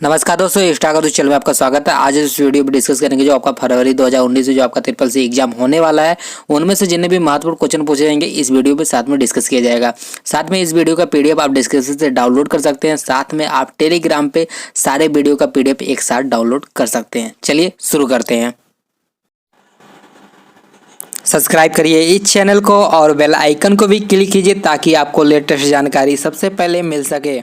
नमस्कार दोस्तों, इंस्टा का तो चैनल में आपका स्वागत है। आज इस वीडियो में डिस्कस करेंगे जो आपका फरवरी 2019 से जो आपका ट्रिपल सी एग्जाम होने वाला है, उनमें से जितने भी महत्वपूर्ण क्वेश्चन पूछे जाएंगे इस वीडियो पे साथ में डिस्कस किया जाएगा। साथ में इस वीडियो का पीडीएफ आप डिस्क्रिप्शन से डाउनलोड कर सकते हैं। साथ में आप टेलीग्राम पे सारे वीडियो का पीडीएफ एक साथ डाउनलोड कर सकते हैं। चलिए शुरू करते हैं। सब्सक्राइब करिए इस चैनल को और बेल आइकन को भी क्लिक कीजिए ताकि आपको लेटेस्ट जानकारी सबसे पहले मिल सके।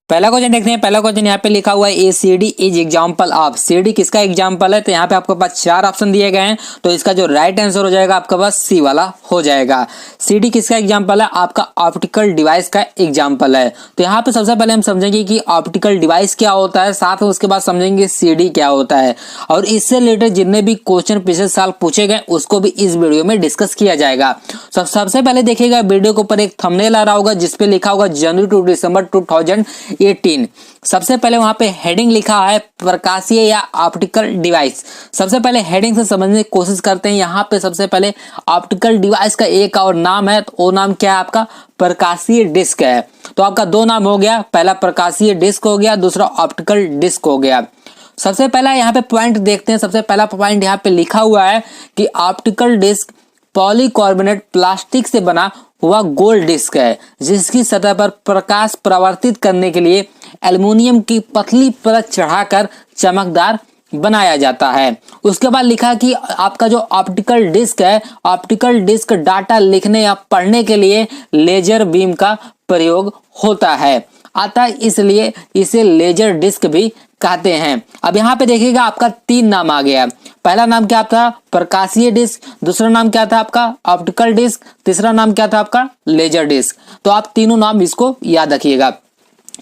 पहला क्वेश्चन देखते हैं। पहला क्वेश्चन यहाँ पे लिखा हुआ है A C D is example of. C D किसका एग्जाम्पल है? तो यहाँ पे आपके पास चार ऑप्शन दिए गए हैं, तो इसका जो राइट आंसर हो जाएगा आपके पास सी वाला हो जाएगा। सी डी किसका एग्जाम्पल है? आपका ऑप्टिकल डिवाइस का एग्जाम्पल है। तो यहाँ पे सबसे पहले हम समझेंगे कि ऑप्टिकल डिवाइस क्या होता है, साथ में उसके बाद समझेंगे सी डी क्या होता है, और इससे रिलेटेड जितने भी क्वेश्चन पिछले साल पूछे गए उसको भी इस वीडियो में डिस्कस किया जाएगा। सबसे पहले देखिएगा वीडियो के ऊपर एक थंबनेल आ रहा होगा जिसपे लिखा होगा जनवरी टू दिसंबर 2018। सबसे पहले वहां पे हेडिंग लिखा है प्रकाशीय या ऑप्टिकल डिवाइस। सबसे पहले हेडिंग से समझने की कोशिश करते हैं। यहाँ पे सबसे पहले ऑप्टिकल डिवाइस का एक और नाम है, तो वो नाम क्या है आपका? प्रकाशीय डिस्क है। तो आपका दो नाम हो गया, पहला प्रकाशीय डिस्क हो गया, दूसरा ऑप्टिकल डिस्क हो गया। सबसे पहला यहाँ पे पॉइंट देखते हैं। सबसे पहला पॉइंट यहाँ पे लिखा हुआ है कि ऑप्टिकल डिस्क पॉलीकार्बोनेट प्लास्टिक से बना हुआ गोल डिस्क है जिसकी सतह पर प्रकाश परावर्तित करने के लिए एल्युमिनियम की पतली परत चढ़ाकर चमकदार बनाया जाता है। उसके बाद लिखा कि आपका जो ऑप्टिकल डिस्क है, ऑप्टिकल डिस्क डाटा लिखने या पढ़ने के लिए लेजर बीम का प्रयोग होता है अतः इसलिए इसे लेजर डिस्क भी कहते हैं। अब यहाँ पे देखिएगा आपका तीन नाम आ गया। पहला नाम क्या था? प्रकाशीय डिस्क। दूसरा नाम क्या था आपका? Optical disc. तीसरा नाम क्या था आपका? Laser disc. तो आप तीनों नाम इसको याद रखिएगा।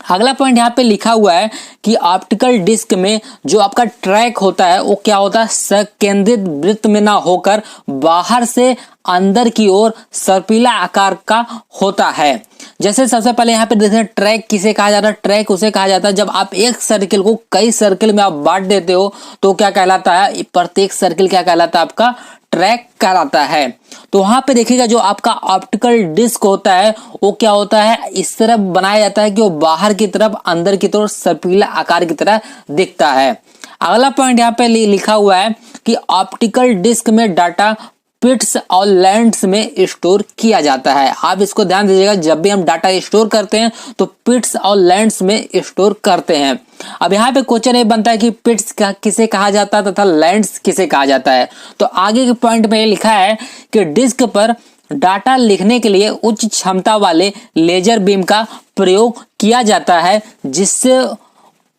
अगला पॉइंट यहाँ पे लिखा हुआ है कि ऑप्टिकल डिस्क में जो आपका ट्रैक होता है वो क्या होता है? संकेंद्रित वृत्त में ना होकर बाहर से अंदर की ओर सर्पिला आकार का होता है। जैसे सबसे पहले यहाँ पे देखते हैं ट्रैक किसे कहा जाता है? ट्रैक उसे कहा जाता है जब आप एक सर्किल को कई सर्किल में आप बांट देते हो तो क्या कहलाता है? प्रत्येक सर्किल क्या कहलाता है? आपका ट्रैक कहलाता है। तो वहां पे देखिएगा जो आपका ऑप्टिकल डिस्क होता है वो क्या होता है? इस तरह बनाया जाता है कि वो बाहर की तरफ अंदर की तरफ सर्पिला आकार की तरह दिखता है। अगला पॉइंट यहाँ पे लिखा हुआ है कि ऑप्टिकल डिस्क में डाटा पिट्स और लैंड्स में स्टोर किया जाता है। आप इसको ध्यान दीजिएगा, जब भी हम डाटा स्टोर करते हैं तो पिट्स और लैंड्स में स्टोर करते हैं। अब यहाँ पे क्वेश्चन ये बनता है कि पिट्स किसे कहा जाता है तथा लैंड्स किसे कहा जाता है। तो आगे के पॉइंट में लिखा है कि डिस्क पर डाटा लिखने के लिए उच्च क्षमता वाले लेजर बीम का प्रयोग किया जाता है जिससे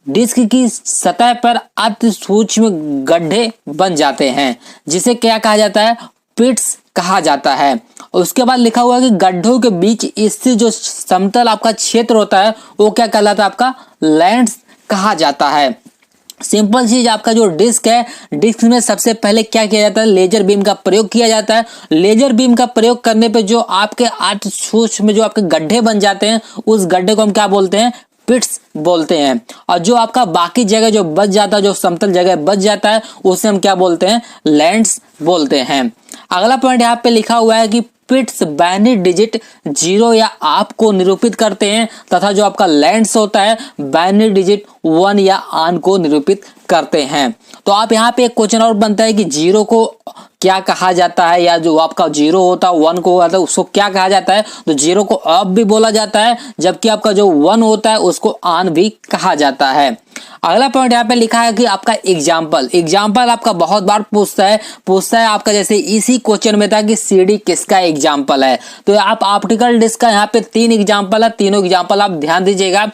डिस्क की सतह पर अति सूक्ष्म गड्ढे बन जाते हैं जिसे क्या कहा जाता है? पिट्स कहा जाता है। उसके बाद लिखा हुआ है कि गड्ढों के बीच स्थित जो समतल आपका क्षेत्र होता है वो क्या कहलाता है? आपका लैंड्स कहा जाता है। सिंपल चीज, आपका जो डिस्क है, डिस्क में सबसे पहले क्या किया जाता है? लेजर बीम का प्रयोग किया जाता है। लेजर बीम का प्रयोग करने पे जो आपके अति सूक्ष्म में जो आपके गड्ढे बन जाते हैं उस गड्ढे को हम क्या बोलते हैं? पिट्स बोलते हैं। और जो आपका बाकी जगह जो बच जाता है, जो समतल जगह बच जाता है, उसे हम क्या बोलते हैं? लैंड्स बोलते हैं। अगला पॉइंट यहाँ पे लिखा हुआ है कि पिट्स बाइनरी डिजिट 0 या आप को निरूपित करते हैं तथा जो आपका लैंड्स होता है बाइनरी डिजिट 1 या आन को निरूपित करते हैं। तो आप यहाँ पे एक क्वेश्चन और बनता है कि 0 को क्या कहा जाता है, या जो आपका 0 होता है 1 को होता है उसको क्या कहा जाता है? तो 0 को अप भी बोला जाता है, जबकि आपका जो 1 होता है उसको आन भी कहा जाता है। अगला पॉइंट यहाँ पे लिखा है कि आपका एग्जाम्पल आपका बहुत बार पूछता है आपका, जैसे इसी क्वेश्चन में था कि सीडी किसका एग्जाम्पल है। तो आप ऑप्टिकल डिस्क का यहाँ पे 3 एग्जाम्पल है, तीनों एग्जाम्पल आप ध्यान दीजिएगा।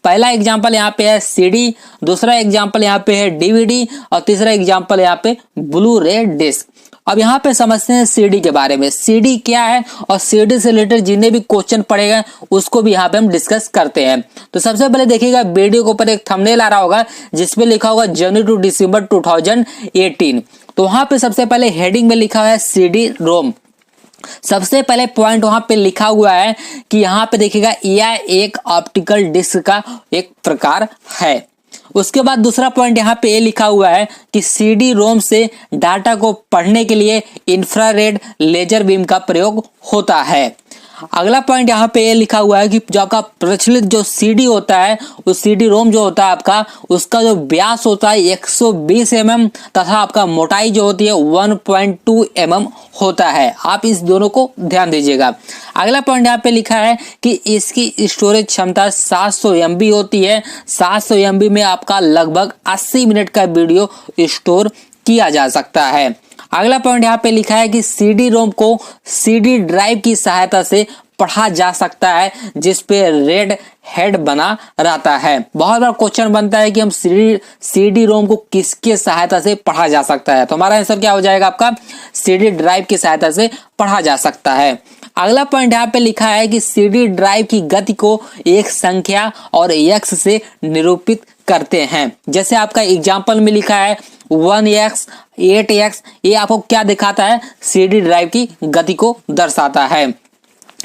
पहला एग्जाम्पल यहाँ पे है सीडी, दूसरा एग्जाम्पल यहाँ पे है डीवीडी और तीसरा एग्जाम्पल यहाँ पे ब्लू रे डिस्क। अब यहाँ पे समझते हैं सीडी के बारे में। सीडी क्या है और सीडी से रिलेटेड जितने भी क्वेश्चन पड़ेगा उसको भी यहाँ पे हम डिस्कस करते हैं। तो सबसे पहले देखिएगा वीडियो के ऊपर एक थंबनेल आ रहा होगा जिसपे लिखा होगा जनवरी टू दिसंबर 2018। तो वहां पे सबसे पहले हेडिंग में लिखा हुआ है सीडी रोम। सबसे पहले पॉइंट वहां पे लिखा हुआ है कि यहाँ पे देखिएगा यह एक ऑप्टिकल डिस्क का एक प्रकार है। उसके बाद दूसरा पॉइंट यहाँ पे ये लिखा हुआ है कि सीडी रोम से डाटा को पढ़ने के लिए इंफ्रारेड लेजर बीम का प्रयोग होता है। अगला पॉइंट यहाँ पे ये लिखा हुआ है कि जो आपका प्रचलित जो सीडी होता है, उस सीडी रोम जो होता है आपका, उसका जो व्यास होता है 120 mm तथा आपका मोटाई जो होती है 1.2 mm होता है। आप इस दोनों को ध्यान दीजिएगा। अगला पॉइंट यहाँ पे लिखा है कि इसकी स्टोरेज क्षमता 700 MB होती है। 700 MB में आपका लगभग 80 मिनट का वीडियो स्टोर किया जा सकता है। अगला पॉइंट यहाँ पे लिखा है कि सीडी रोम को सीडी ड्राइव की सहायता से पढ़ा जा सकता है, जिस पे रेड हेड बना रहता है। बहुत बार क्वेश्चन बनता है कि हम सीडी रोम को किसके सहायता से पढ़ा जा सकता है, तो हमारा आंसर क्या हो जाएगा आपका, सीडी ड्राइव की सहायता से पढ़ा जा सकता है। अगला पॉइंट यहाँ पे लिखा है कि सीडी ड्राइव की गति को एक संख्या और x से निरूपित करते हैं। जैसे आपका एग्जाम्पल में लिखा है 1x 8x, ये आपको क्या दिखाता है, सीडी ड्राइव की गति को दर्शाता है।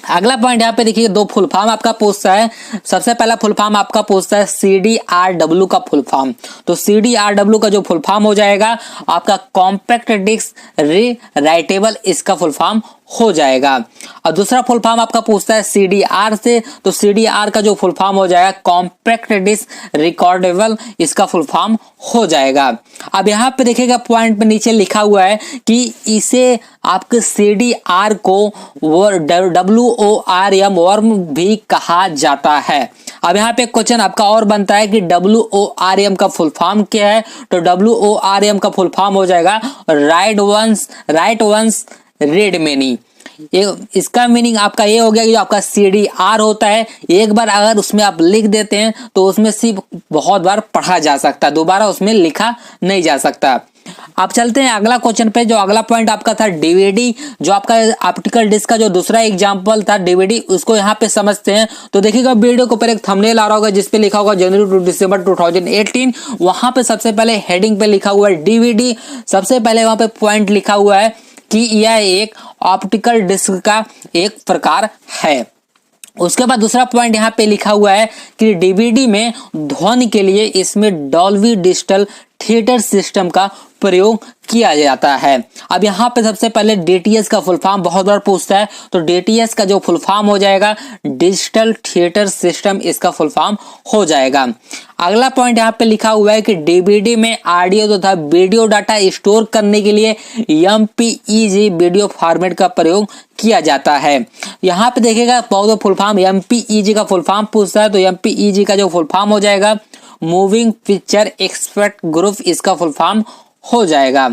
अगला पॉइंट यहाँ पे देखिए, दो फुल फॉर्म आपका पूछता है। सबसे पहला फुल फॉर्म आपका पूछता है CDRW का फुल फॉर्म। तो CDRW का जो फुल फॉर्म हो जाएगा आपका कॉम्पैक्ट डिस्क रीराइटेबल, इसका फुल फॉर्म हो जाएगा। और दूसरा फुल फॉर्म आपका पूछता है CDR से, तो CDR का जो फुल फॉर्म हो जाएगा कॉम्पैक्ट डिस्क रिकॉर्डेबल, इसका फुल फॉर्म हो जाएगा। अब यहाँ पे देखिएगा पॉइंट पे नीचे लिखा हुआ है कि इसे आपके CDR को WORM वर्म भी कहा जाता है। अब यहाँ पे क्वेश्चन आपका और बनता है कि WORM का फुल फॉर्म क्या है, तो WORM का फुल फॉर्म हो जाएगा राइट वंस रीड मेनी। इसका मीनिंग आपका ये हो गया कि जो आपका CDR होता है, एक बार अगर उसमें आप लिख देते हैं तो उसमें सिर्फ बहुत बार पढ़ा जा सकता है, दोबारा उसमें लिखा नहीं जा सकता। आप चलते हैं अगला क्वेश्चन पे। जो अगला पॉइंट आपका था DVD, जो आपका ऑप्टिकल डिस्क का जो दूसरा एग्जांपल था DVD, उसको यहाँ पे समझते हैं। तो देखिएगा वीडियो के ऊपर एक थंबनेल आ रहा होगा जिसपे लिखा होगा जनवरी टू दिसंबर 2018। वहां पे सबसे पहले हेडिंग पे लिखा हुआ है DVD। सबसे पहले वहां पे पॉइंट लिखा हुआ है कि यह एक ऑप्टिकल डिस्क का एक प्रकार है। उसके बाद दूसरा पॉइंट यहाँ पे लिखा हुआ है कि DVD में ध्वनि के लिए इसमें डॉल्बी डिजिटल थिएटर सिस्टम का प्रयोग किया जाता है। अब यहाँ पे सबसे पहले DTS का फुल फॉर्म बहुत बार पूछता है, तो DTS का जो फुल फॉर्म हो जाएगा डिजिटल थिएटर सिस्टम, इसका फुल फॉर्म हो जाएगा। अगला पॉइंट यहाँ पे लिखा हुआ है कि DVD में ऑडियो तथा वीडियो डाटा स्टोर करने के लिए MPEG वीडियो फॉर्मेट का प्रयोग किया जाता है। यहाँ पे देखिएगा बहुत फुल फॉर्म MPEG का फुल फॉर्म पूछता है, तो MPEG का जो फुल फॉर्म हो जाएगा मूविंग पिक्चर एक्सपर्ट ग्रुप, इसका फुल फॉर्म हो जाएगा।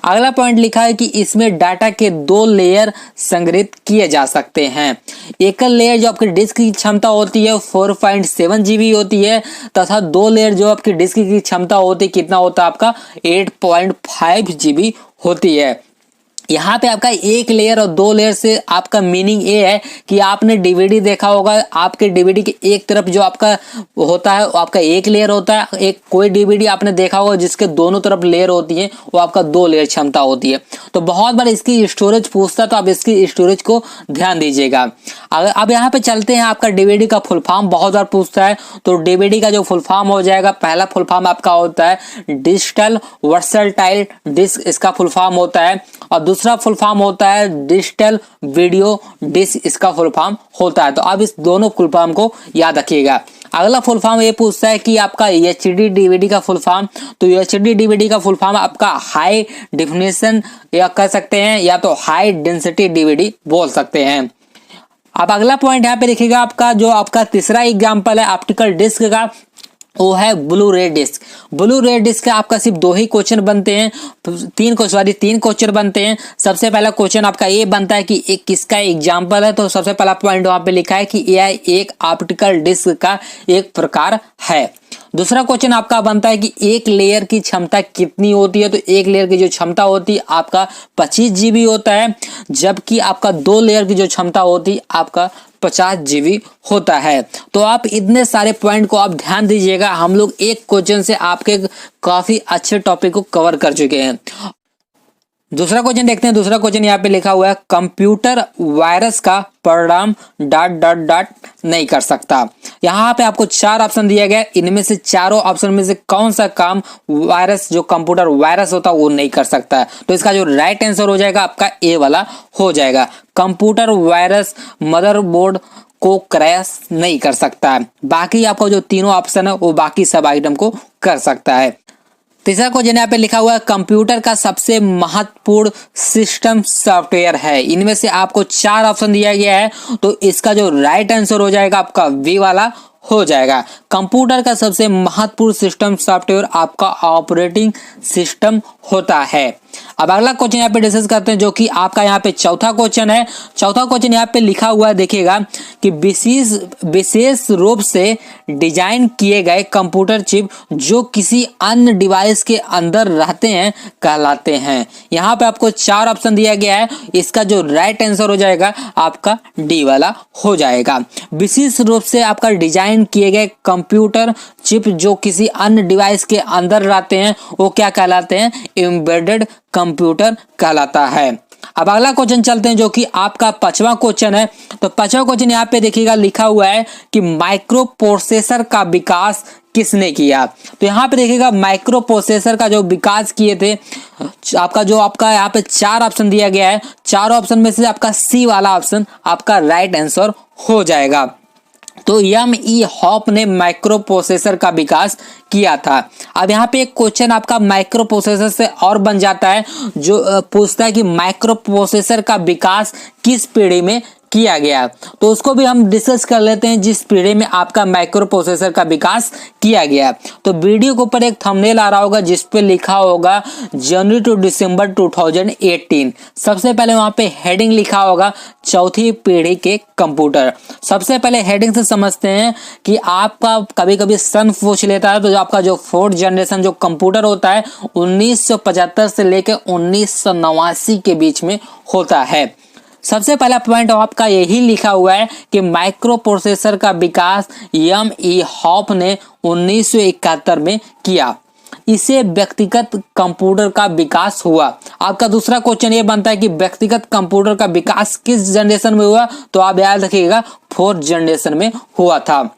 अगला पॉइंट लिखा है कि इसमें डाटा के 2 लेयर संग्रहित किए जा सकते हैं। एकल लेयर जो आपकी डिस्क की क्षमता होती है 4.7 GB होती है, तथा 2 लेयर जो आपकी डिस्क की क्षमता होती है कितना होता है आपका 8.5 GB होती है। यहाँ पे आपका एक लेयर और 2 लेयर से आपका मीनिंग ये है कि आपने DVD देखा होगा, आपके DVD के एक तरफ जो आपका होता है वो आपका एक लेयर होता है, एक कोई DVD आपने देखा होगा जिसके दोनों तरफ लेयर होती है, वो आपका 2 लेयर क्षमता होती है। तो बहुत बार इसकी स्टोरेज पूछता है, तो आप इसकी स्टोरेज को ध्यान दीजिएगा। अगर अब यहाँ पे चलते हैं, आपका DVD का फुल फॉर्म बहुत बार पूछता है, तो DVD का जो फुल फॉर्म हो जाएगा, पहला फुल फॉर्म आपका होता है डिजिटल वर्सटाइल डिस्क, इसका फुल फॉर्म होता है। और दूसरा फुल फॉर्म होता है डिजिटल वीडियो डिस्क, इसका फुल फॉर्म होता है। तो आप इस दोनों फुल फॉर्म को याद रखिएगा। अगला फुल फॉर्म ये पूछता है कि आपका HD DVD का फुल फॉर्म, तो HD DVD का फुल फॉर्म आपका हाई डेफिनेशन या कह सकते हैं, या तो हाई डेंसिटी DVD बोल सकते हैं। अब अगला पॉइंट यहाँ पे देखिएगा, आपका जो आपका तीसरा एग्जाम्पल है ऑप्टिकल डिस्क का, वो है ब्लू रे डिस्क। ब्लू रे डिस्क का आपका सिर्फ 2 ही क्वेश्चन बनते हैं, 3 क्वेश्चन बनते हैं। सबसे पहला क्वेश्चन आपका ये बनता है कि एक किसका एग्जाम्पल है, तो सबसे पहला पॉइंट वहां पे लिखा है कि यह एक ऑप्टिकल डिस्क का एक प्रकार है। दूसरा क्वेश्चन आपका बनता है कि एक लेयर की क्षमता कितनी होती है, तो एक लेयर की जो क्षमता होती है आपका 25 GB होता है, जबकि आपका 2 लेयर की जो क्षमता होती है आपका 50 GB होता है। तो आप इतने सारे पॉइंट को आप ध्यान दीजिएगा। हम लोग एक क्वेश्चन से आपके काफी अच्छे टॉपिक को कवर कर चुके हैं। दूसरा क्वेश्चन देखते हैं। दूसरा क्वेश्चन यहाँ पे लिखा हुआ है कंप्यूटर वायरस का परिणाम डॉट डॉट डॉट नहीं कर सकता। यहाँ पे आपको 4 ऑप्शन दिया गया, इनमें से चारों ऑप्शन में से कौन सा काम वायरस जो कंप्यूटर वायरस होता है वो नहीं कर सकता है। तो इसका जो राइट आंसर हो जाएगा आपका ए वाला हो जाएगा। कंप्यूटर वायरस मदरबोर्ड को क्रैश नहीं कर सकता है। बाकी आपका जो तीनों ऑप्शन है वो बाकी सब आइटम को कर सकता है। तीसरा क्वेश्चन यहाँ पे लिखा हुआ है कंप्यूटर का सबसे महत्वपूर्ण सिस्टम सॉफ्टवेयर है। इनमें से आपको 4 ऑप्शन दिया गया है, तो इसका जो राइट आंसर हो जाएगा आपका बी वाला हो जाएगा। कंप्यूटर का सबसे महत्वपूर्ण सिस्टम सॉफ्टवेयर आपका ऑपरेटिंग सिस्टम होता है। अब अगला क्वेश्चन यहाँ पे डिस्कस करते हैं, जो कि आपका यहाँ पे चौथा क्वेश्चन है। चौथा क्वेश्चन यहाँ पे लिखा हुआ है, देखिएगा कि विशेष रूप से डिजाइन किए गए कंप्यूटर चिप जो किसी अन्य डिवाइस के अंदर रहते हैं कहलाते हैं। यहाँ पे आपको 4 ऑप्शन दिया गया है, इसका जो राइट आंसर हो जाएगा आपका डी वाला हो जाएगा। विशेष रूप से आपका डिजाइन किए गए कंप्यूटर चिप जो किसी अन्य डिवाइस के अंदर रहते हैं वो क्या कहलाते हैं? एम्बेडेड कंप्यूटर कहलाता है। अब अगला क्वेश्चन चलते हैं, जो कि आपका 5वां क्वेश्चन है। तो 5वां क्वेश्चन यहाँ पे देखिएगा लिखा हुआ है कि माइक्रो प्रोसेसर का विकास किसने किया। तो यहाँ पे देखिएगा माइक्रो प्रोसेसर का जो विकास किए थे, आपका यहाँ पे 4 ऑप्शन दिया गया है। 4 ऑप्शन में से आपका सी वाला ऑप्शन आपका राइट आंसर हो जाएगा। तो एम.ई. हॉप ने माइक्रो प्रोसेसर का विकास किया था। अब यहाँ पे एक क्वेश्चन आपका माइक्रो प्रोसेसर से और बन जाता है, जो पूछता है कि माइक्रो प्रोसेसर का विकास किस पीढ़ी में किया गया। तो उसको भी हम डिस्कस कर लेते हैं, जिस पीढ़ी में आपका माइक्रो प्रोसेसर का विकास किया गया। तो वीडियो के ऊपर एक थंबनेल आ रहा होगा जिस पे लिखा होगा जनवरी टू दिसंबर 2018। सबसे पहले वहां पे हेडिंग लिखा होगा चौथी पीढ़ी के कंप्यूटर। सबसे पहले हेडिंग से समझते हैं कि आपका कभी कभी सन पूछ लेता है, तो जो आपका जो 4th जनरेशन जो कंप्यूटर होता है 1975 से लेकर 1989 के बीच में होता है। सबसे पहला पॉइंट आपका यही लिखा हुआ है कि माइक्रो प्रोसेसर का विकास एम.ई. हॉप ने 1971 में किया। इसे व्यक्तिगत कंप्यूटर का विकास हुआ। आपका दूसरा क्वेश्चन ये बनता है कि व्यक्तिगत कंप्यूटर का विकास किस जनरेशन में हुआ, तो आप याद रखिएगा 4th जनरेशन में हुआ था।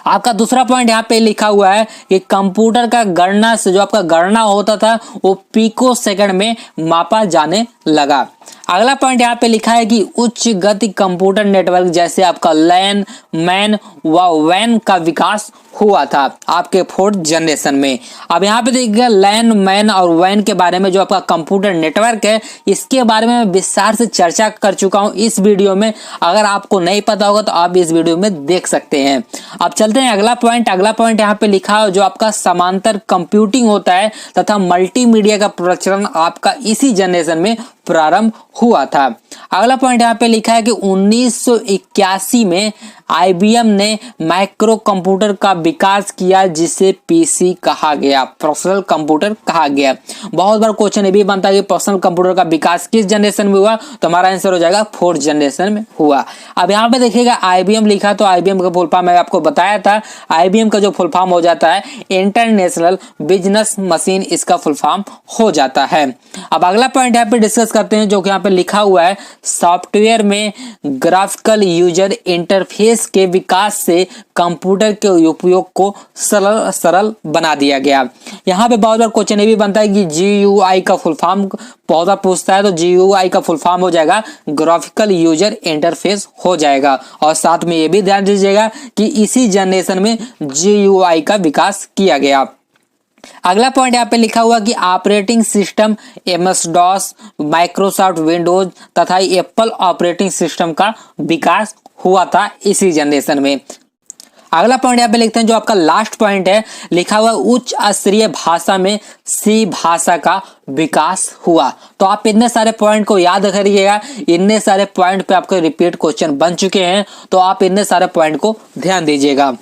आपका दूसरा पॉइंट यहाँ पे लिखा हुआ है कि कंप्यूटर का गणना से जो आपका गणना होता था वो पिको सेकंड में मापा जाने लगा। अगला पॉइंट यहाँ पे लिखा है कि उच्च गति कंप्यूटर नेटवर्क जैसे आपका लैन, मैन व वैन का विकास हुआ था आपके 4th जनरेशन में। अब यहाँ पे देखिएगा लैन, मैन और वैन के बारे में जो आपका कंप्यूटर नेटवर्क है, इसके बारे में मैं विस्तार से चर्चा कर चुका हूँ इस वीडियो में। अगर आपको नहीं पता होगा तो आप इस वीडियो में देख सकते हैं। अब चलते हैं अगला पॉइंट। अगला पॉइंट यहाँ पे लिखा है जो आपका समांतर कंप्यूटिंग होता है तथा मल्टीमीडिया का प्रचलन आपका इसी जनरेशन में प्रारंभ हुआ था। अगला पॉइंट यहाँ पे लिखा है कि 1981 में IBM ने माइक्रो कंप्यूटर का विकास किया जिसे पीसी कहा गया, पर्सनल कंप्यूटर कहा गया। बहुत बार क्वेश्चन ये भी बनता है कि पर्सनल कंप्यूटर का विकास किस जनरेशन में हुआ, तो हमारा आंसर हो जाएगा 4th जनरेशन में हुआ। अब यहाँ पे देखिएगा IBM लिखा, तो IBM का फुल फॉर्म मैं आपको बताया था। IBM का जो फुल फॉर्म हो जाता है इंटरनेशनल बिजनेस मशीन, इसका फुल फॉर्म हो जाता है। अब अगला पॉइंट यहाँ पे डिस्कस करते हैं, जो कि यहाँ पे लिखा हुआ है सॉफ्टवेयर में ग्राफिकल यूजर इंटरफेस के विकास से कंप्यूटर के उपयोग को सरल बना दिया गया। यहाँ पे बहुत बार क्वेश्चन ये भी बनता है कि GUI का फुल फॉर्म बहुत बार पूछता है, तो GUI का फुल फॉर्म हो जाएगा ग्राफिकल यूजर इंटरफेस हो जाएगा। और साथ में ये भी ध्यान दीजिएगा कि इसी जनरेशन में GUI का विकास किया गया। अगला पॉइंट यहाँ पे लिखा हुआ कि operating system MS-DOS, Microsoft Windows तथा एप्पल ऑपरेटिंग सिस्टम का विकास हुआ था इसी जनरेशन में। अगला पॉइंट यहाँ पे लिखते हैं, जो आपका लास्ट पॉइंट है, लिखा हुआ उच्च स्तरीय भाषा में C भाषा का विकास हुआ। तो आप इतने सारे पॉइंट को याद रखिएगा। इतने सारे पॉइंट पे आपके रिपीट क्वेश्चन बन चुके हैं, तो आप इतने सारे पॉइंट को ध्यान दीजिएगा।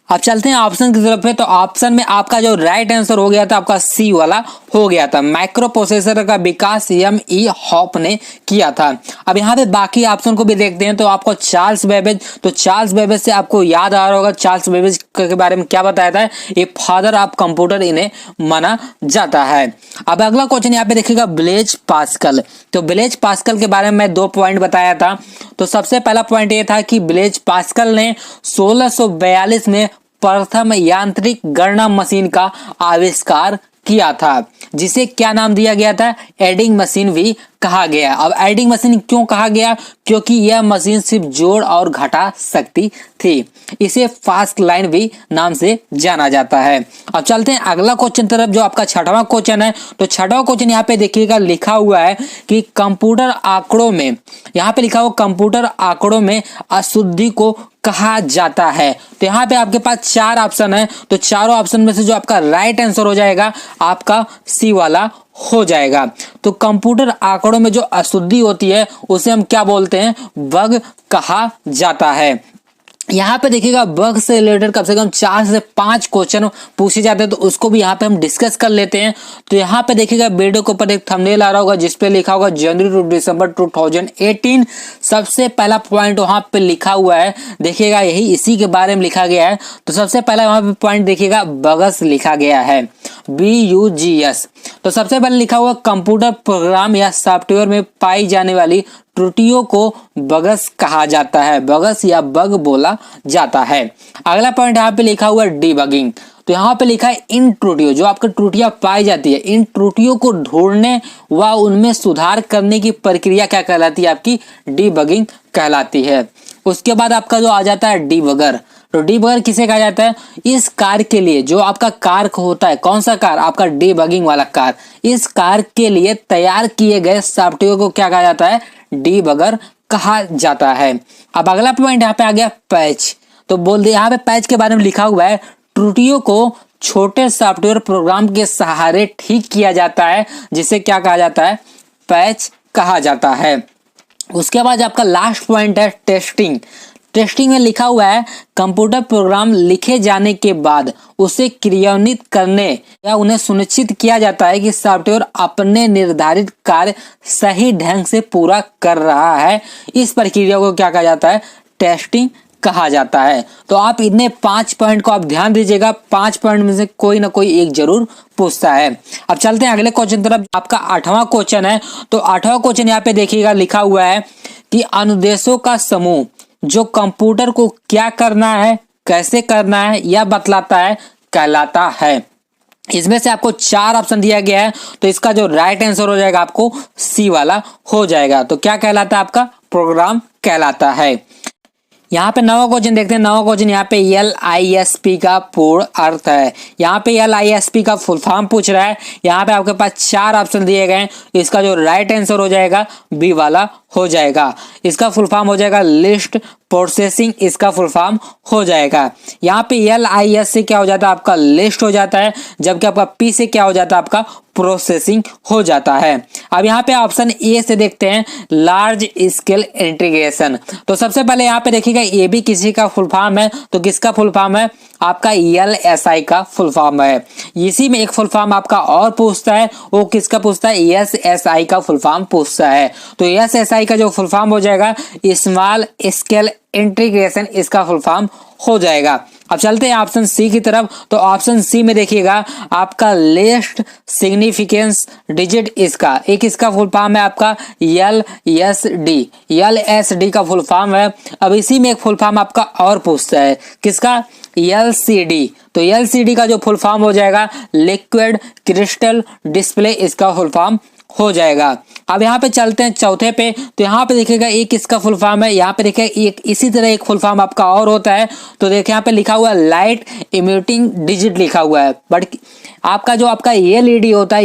अब चलते हैं ऑप्शन की तरफ है। तो ऑप्शन में आपका जो राइट आंसर हो गया था आपका सी वाला हो गया था। माइक्रो प्रोसेसर का विकास एम.ई. हॉप ने किया था। अब यहाँ पे बाकी ऑप्शन को भी देखते हैं। तो आपको चार्ल्स बेबेज, तो चार्ल्स बेबेज से आपको याद आ रहा होगा चार्ल्स बेबेज के बारे में क्या बताया था, ये फादर ऑफ कंप्यूटर इन्हें माना जाता है। अब अगला क्वेश्चन यहाँ पे देखिएगा ब्लेज पास्कल। तो ब्लेज पास्कल के बारे में मैं 2 पॉइंट बताया था। तो सबसे पहला पॉइंट ये था कि ब्लेज पास्कल ने 1642 में प्रथम यांत्रिक गणना मशीन का आविष्कार किया था, जिसे क्या नाम दिया गया था, एडिंग मशीन भी कहा गया। अब एडिंग मशीन क्यों कहा गया, क्योंकि यह मशीन सिर्फ जोड़ और घटा सकती थी। इसे फास्ट लाइन भी नाम से जाना जाता है। अब चलते हैं अगला क्वेश्चन तरफ, जो आपका छठवां क्वेश्चन है। तो छठवां क्वेश्चन यहाँ पे देखिएगा लिखा हुआ है कि कंप्यूटर आंकड़ों में, यहाँ पे लिखा हुआ कंप्यूटर आंकड़ों में अशुद्धि को कहा जाता है। तो यहाँ पे आपके पास 4 ऑप्शन है। तो चारों ऑप्शन में से जो आपका राइट आंसर हो जाएगा आपका सी वाला हो जाएगा। तो कंप्यूटर आंकड़ों में जो अशुद्धि होती है उसे हम क्या बोलते हैं, बग कहा जाता है। यहाँ पे देखिएगा बग से रिलेटेड कम से कम 4 से 5 क्वेश्चन पूछे जाते हैं, तो उसको भी यहाँ पे हम डिस्कस कर लेते हैं। तो यहाँ पे देखिएगा वीडियो के ऊपर एक थंबनेल आ रहा होगा जिसपे लिखा होगा जनवरी टू दिसंबर 2018। सबसे पहला पॉइंट वहां पे लिखा हुआ है, देखिएगा यही इसी के बारे में लिखा गया है। तो सबसे पहला वहां पे पॉइंट देखिएगा बगस लिखा गया है, BUGS। तो सबसे पहले लिखा हुआ कंप्यूटर प्रोग्राम या सॉफ्टवेयर में पाई जाने वाली त्रुटियों को बगस कहा जाता है, बगस या बग बोला जाता है। अगला पॉइंट यहाँ पे लिखा हुआ है डीबगिंग। तो यहाँ पे लिखा है इन त्रुटियों, जो आपकी त्रुटियां पाई जाती है, इन त्रुटियों को ढूंढने व उनमें सुधार करने की प्रक्रिया क्या कहलाती है, आपकी डीबगिंग कहलाती है। उसके बाद आपका जो आ जाता है डीबगर। तो डीबगर किसे कहा जाता है, इस कार के लिए जो आपका कार होता है, कौन सा कार, आपका डीबगिंग वाला कार, इस कार के लिए तैयार किए गए सॉफ्टवेयर को क्या कहा जाता है, डीबगर कहा जाता है। अब अगला पॉइंट यहाँ पे आ गया पैच। तो बोल दे यहाँ पे पैच के बारे में लिखा हुआ है त्रुटियों को छोटे सॉफ्टवेयर प्रोग्राम के सहारे ठीक किया जाता है, जिसे क्या कहा जाता है, पैच कहा जाता है। उसके बाद आपका लास्ट पॉइंट है टेस्टिंग। टेस्टिंग में लिखा हुआ है कंप्यूटर प्रोग्राम लिखे जाने के बाद उसे क्रियान्वित करने या उन्हें सुनिश्चित किया जाता है कि सॉफ्टवेयर अपने निर्धारित कार्य सही ढंग से पूरा कर रहा है। इस प्रक्रिया को क्या कहा जाता है, टेस्टिंग कहा जाता है। तो आप इतने 5 पॉइंट को आप ध्यान दीजिएगा, 5 पॉइंट में से कोई ना कोई एक जरूर पूछता है। अब चलते हैं अगले क्वेश्चन तरफ, आपका 8वां क्वेश्चन है। तो 8वां क्वेश्चन यहाँ पे देखिएगा लिखा हुआ है कि अनुदेशों का समूह जो कंप्यूटर को क्या करना है, कैसे करना है या बतलाता है, कहलाता है। इसमें से आपको 4 ऑप्शन दिया गया है। तो इसका जो राइट आंसर हो जाएगा आपको सी वाला हो जाएगा। तो क्या कहलाता है, आपका प्रोग्राम कहलाता है। यहाँ पे 9वां क्वेश्चन देखते हैं। 9वां क्वेश्चन यहाँ पे LISP का पूर्ण अर्थ है। यहाँ पे LISP का फुल फॉर्म पूछ रहा है। यहाँ पे आपके पास 4 ऑप्शन दिए गए हैं। इसका जो राइट आंसर हो जाएगा बी वाला हो जाएगा। इसका फुल फॉर्म हो जाएगा लिस्ट प्रोसेसिंग, इसका फुल फॉर्म हो जाएगा। यहाँ पे LIS से क्या हो जाता है, आपका लिस्ट हो जाता है, जबकि आपका P से क्या हो जाता है, आपका प्रोसेसिंग हो जाता है। अब यहाँ पे ऑप्शन ए से देखते हैं लार्ज स्केल इंटीग्रेशन। तो सबसे पहले यहाँ पे देखिएगा ये भी किसी का फुल फॉर्म है। तो किसका फुल फॉर्म है, आपका LSI का फुल फॉर्म है। इसी में एक फुल फॉर्म आपका और पूछता है, वो किसका पूछता है, SSI का फुल फॉर्म पूछता है। तो SSI का जो फुल फॉर्म हो जाएगा स्मॉल स्केल इंटीग्रेशन, इसका फुल फॉर्म हो जाएगा। अब चलते हैं ऑप्शन सी की तरफ। तो ऑप्शन सी में देखिएगा आपका लिस्ट सिग्निफिकेंस डिजिट, इसका फुल फॉर्म है आपका LSD। LSD का फुल फॉर्म है। अब इसी में एक फुल फॉर्म आपका और पूछता है, किसका, LCD। तो LCD का जो फुल फॉर्म हो जाएगा लिक्विड क्रिस्टल डिस्प्ले, इसका फुल फॉर्म हो जाएगा। अब यहाँ पे चलते हैं चौथे पे। तो यहाँ पे देखिएगा एक इसका फुल फॉर्म है। यहाँ पे देखिए एक इसी तरह एक फुल फॉर्म आपका और होता है। तो देखिए यहाँ पे लिखा हुआ है लाइट इमिटिंग डिजिट लिखा हुआ है, बट आपका जो आपका LED होता है,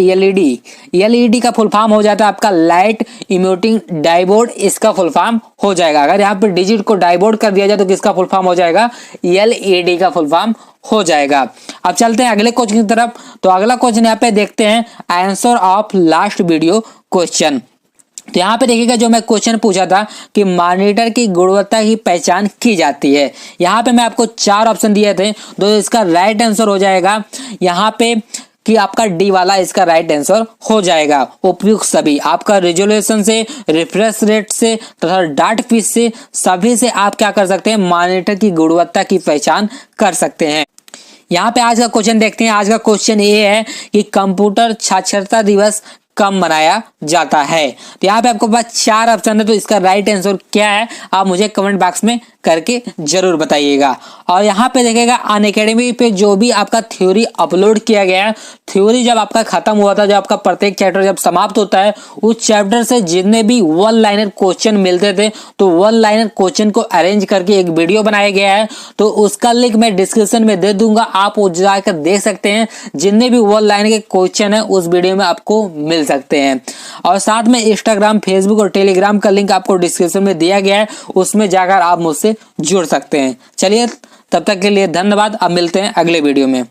LED का फुल फॉर्म हो जाता है आपका लाइट इमिटिंग डायोड, इसका फुल फॉर्म हो जाएगा। अगर यहाँ पे डिजिट को डायोड कर दिया जाए तो किसका फुल फॉर्म हो जाएगा, LED का फुल फॉर्म हो जाएगा। अब चलते हैं अगले क्वेश्चन की तरफ। तो अगला क्वेश्चन यहाँ पे देखते हैं answer of last video question. तो यहाँ पे देखिएगा जो मैं क्वेश्चन पूछा था कि मॉनिटर की गुणवत्ता की पहचान की जाती है। यहाँ पे मैं आपको 4 ऑप्शन दिए थे, तो इसका राइट आंसर हो जाएगा यहाँ पे कि आपका डी वाला इसका राइट आंसर हो जाएगा। उपयुक्त सभी आपका रेजोल्यूशन से, रिफ्रेश रेट से तथा डाटा फीस से, सभी से आप क्या कर सकते हैं, मॉनिटर की गुणवत्ता की पहचान कर सकते हैं। यहाँ पे आज का क्वेश्चन देखते हैं। आज का क्वेश्चन ये है कि कंप्यूटर साक्षरता दिवस कब मनाया जाता है। तो यहाँ पे आपको पास 4 ऑप्शन है, तो इसका राइट आंसर क्या है आप मुझे कमेंट बॉक्स में करके जरूर बताइएगा। और यहाँ पे देखिएगा अनअकैडमी पे जो भी आपका थ्योरी अपलोड किया गया है, थ्योरी जब आपका खत्म हुआ था, जब आपका प्रत्येक चैप्टर जब समाप्त होता है, उस चैप्टर से जितने भी 1 लाइनर क्वेश्चन मिलते थे, तो 1 लाइनर क्वेश्चन को अरेंज करके एक वीडियो बनाया गया है। तो उसका लिंक मैं डिस्क्रिप्शन में दे दूंगा, आप वो जाकर देख सकते हैं। जितने भी 1 लाइनर के क्वेश्चन है उस वीडियो में आपको मिल सकते हैं। और साथ में इंस्टाग्राम, फेसबुक और टेलीग्राम का लिंक आपको डिस्क्रिप्शन में दिया गया है, उसमें जाकर आप मुझसे जुड़ सकते हैं। चलिए तब तक के लिए धन्यवाद। अब मिलते हैं अगले वीडियो में।